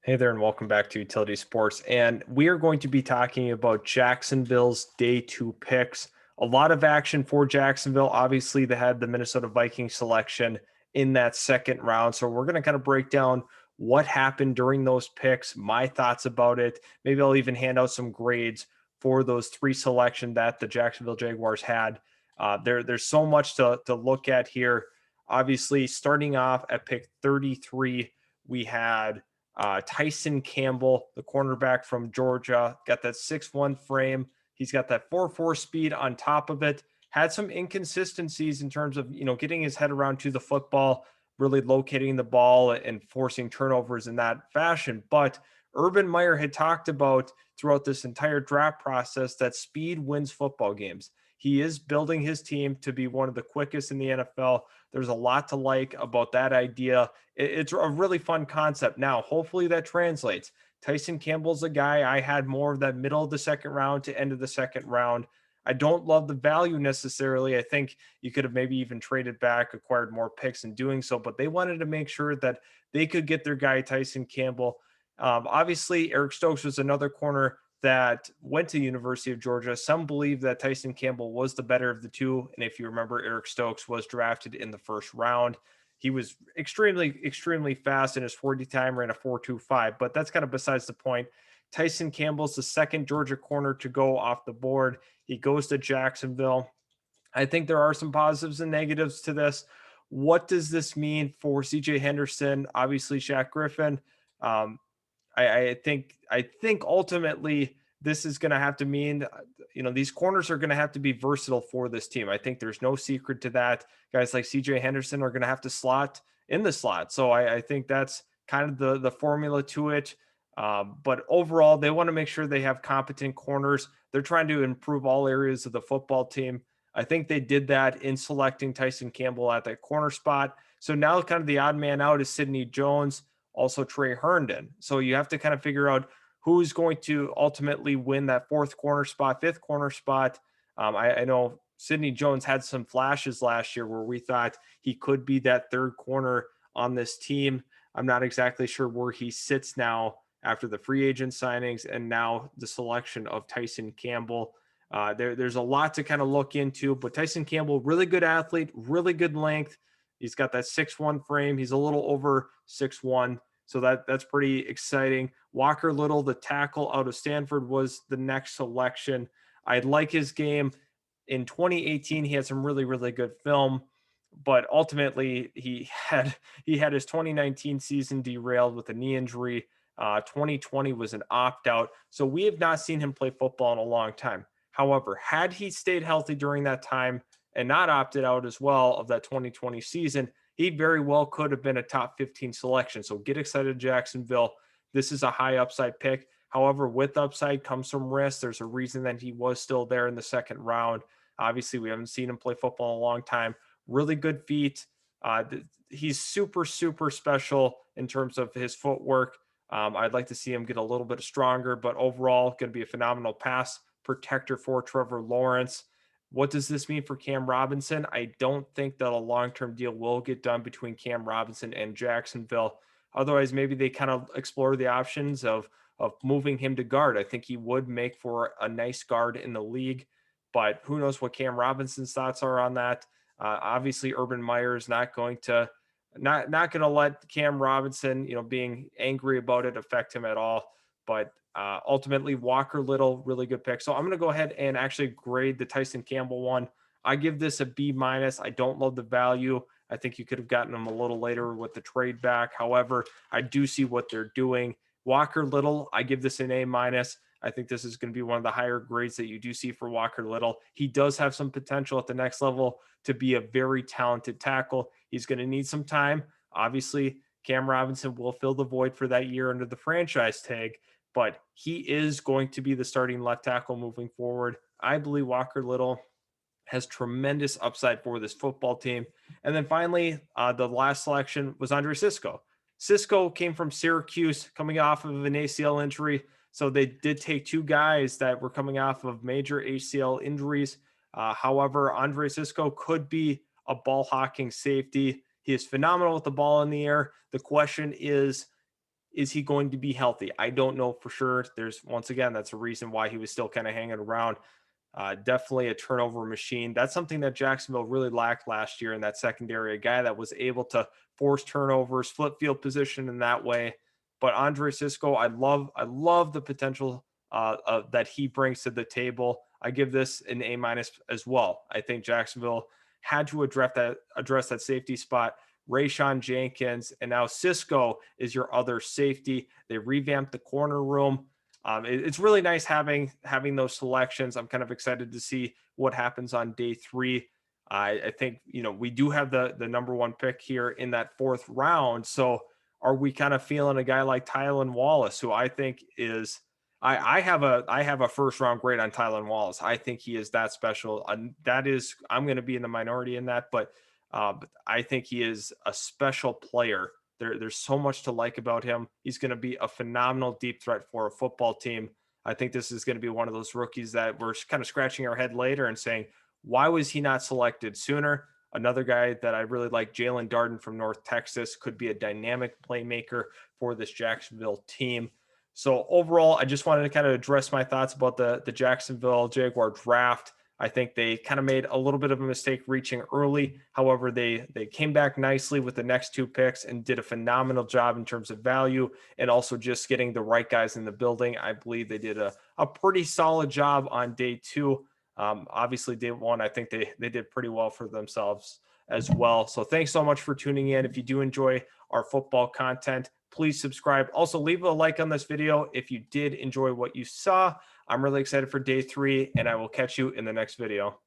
Hey there, and welcome back to Utility Sports. And we are going to be talking about Jacksonville's day two picks. A lot of action for Jacksonville. Obviously, they had the Minnesota Vikings selection in that second round. So we're going to kind of break down what happened during those picks, my thoughts about it. Maybe I'll even hand out some grades for those three selections that the Jacksonville Jaguars had. There's so much to look at here. Obviously, starting off at pick 33, we had Tyson Campbell, the cornerback from Georgia, got that 6'1" frame. He's got that 4.4 speed on top of it. Had some inconsistencies in terms of, getting his head around to the football, really locating the ball and forcing turnovers in that fashion. But Urban Meyer had talked about throughout this entire draft process that speed wins football games. He is building his team to be one of the quickest in the NFL. There's a lot to like about that idea. It's a really fun concept. Now, hopefully that translates. Tyson Campbell's a guy I had more of that middle of the second round to end of the second round. I don't love the value necessarily. I think you could have maybe even traded back, acquired more picks in doing so, but they wanted to make sure that they could get their guy, Tyson Campbell. Obviously, Eric Stokes was another corner that went to University of Georgia. Some believe that Tyson Campbell was the better of the two. And if you remember, Eric Stokes was drafted in the first round. He was extremely fast in his 40 time, ran a 4.25, but that's kind of besides the point. Tyson Campbell's the second Georgia corner to go off the board. He goes to Jacksonville. I think there are some positives and negatives to this. What does this mean for CJ Henderson? Obviously, Shaq Griffin. Um, I think ultimately this is going to have to mean, these corners are going to have to be versatile for this team. I think there's no secret to that. Guys like CJ Henderson are going to have to slot in the slot. So I think that's kind of the formula to it. But overall, they want to make sure they have competent corners. They're trying to improve all areas of the football team. I think they did that in selecting Tyson Campbell at that corner spot. So now kind of the odd man out is Sidney Jones, also Trey Herndon. So you have to kind of figure out who's going to ultimately win that fourth corner spot, fifth corner spot. I know Sidney Jones had some flashes last year where we thought he could be that third corner on this team. I'm not exactly sure where he sits now after the free agent signings and now the selection of Tyson Campbell. There's a lot to kind of look into, but Tyson Campbell, really good athlete, really good length. He's got that 6'1" frame. He's a little over 6'1". So that's pretty exciting. Walker Little, the tackle out of Stanford, was the next selection. I like his game. In 2018, he had some really good film, but ultimately he had his 2019 season derailed with a knee injury. 2020 was an opt-out. So we have not seen him play football in a long time. However, had he stayed healthy during that time and not opted out as well of that 2020 season, he very well could have been a top 15 selection. So get excited, Jacksonville. This is a high upside pick. However, with upside comes some risk. There's a reason that he was still there in the second round. Obviously, we haven't seen him play football in a long time. Really good feet. He's super special in terms of his footwork. I'd like to see him get a little bit stronger, but overall, going to be a phenomenal pass protector for Trevor Lawrence. What does this mean for Cam Robinson? I don't think that a long-term deal will get done between Cam Robinson and Jacksonville. Otherwise, maybe they kind of explore the options of moving him to guard. I think he would make for a nice guard in the league, but who knows what Cam Robinson's thoughts are on that. Obviously, Urban Meyer is not going to let Cam Robinson, being angry about it affect him at all. But ultimately, Walker Little, really good pick. So I'm going to go ahead and actually grade the Tyson Campbell one. I give this a B minus. I don't love the value. I think you could have gotten him a little later with the trade back. However, I do see what they're doing. Walker Little, I give this an A minus. I think this is going to be one of the higher grades that you do see for Walker Little. He does have some potential at the next level to be a very talented tackle. He's going to need some time. Obviously, Cam Robinson will fill the void for that year under the franchise tag, but he is going to be the starting left tackle moving forward. I believe Walker Little has tremendous upside for this football team. And then finally, the last selection was Andre Cisco. Cisco came from Syracuse coming off of an ACL injury. So they did take two guys that were coming off of major ACL injuries. However, Andre Cisco could be a ball hawking safety. He is phenomenal with the ball in the air. The question is Is he going to be healthy? I don't know for sure. There's, once again, that's a reason why he was still kind of hanging around. Definitely a turnover machine. That's something that Jacksonville really lacked last year in that secondary, a guy that was able to force turnovers, flip field position in that way. But Andre Cisco, I love the potential that he brings to the table. I give this an A minus as well. I think Jacksonville had to address that safety spot. Rayshawn Jenkins, and now Cisco is your other safety. They revamped the corner room. It's really nice having those selections. I'm kind of excited to see what happens on day 3. I think we do have the number 1 pick here in that 4th round. So are we kind of feeling a guy like Tylan Wallace, who I think is I have a first round grade on Tylan Wallace. I think he is that special. I'm going to be in the minority in that, but I think he is a special player. There's so much to like about him. He's going to be a phenomenal deep threat for a football team. I think this is going to be one of those rookies that we're kind of scratching our head later and saying, why was he not selected sooner? Another guy that I really like, Jalen Darden from North Texas, could be a dynamic playmaker for this Jacksonville team. So overall, I just wanted to kind of address my thoughts about the Jacksonville Jaguar draft. I think they kind of made a little bit of a mistake reaching early. However, they came back nicely with the next 2 picks and did a phenomenal job in terms of value and also just getting the right guys in the building. I believe they did a pretty solid job on day 2. Obviously, day 1, I think they did pretty well for themselves as well. So thanks so much for tuning in. If you do enjoy our football content, please subscribe. Also, leave a like on this video if you did enjoy what you saw. I'm really excited for day 3, and I will catch you in the next video.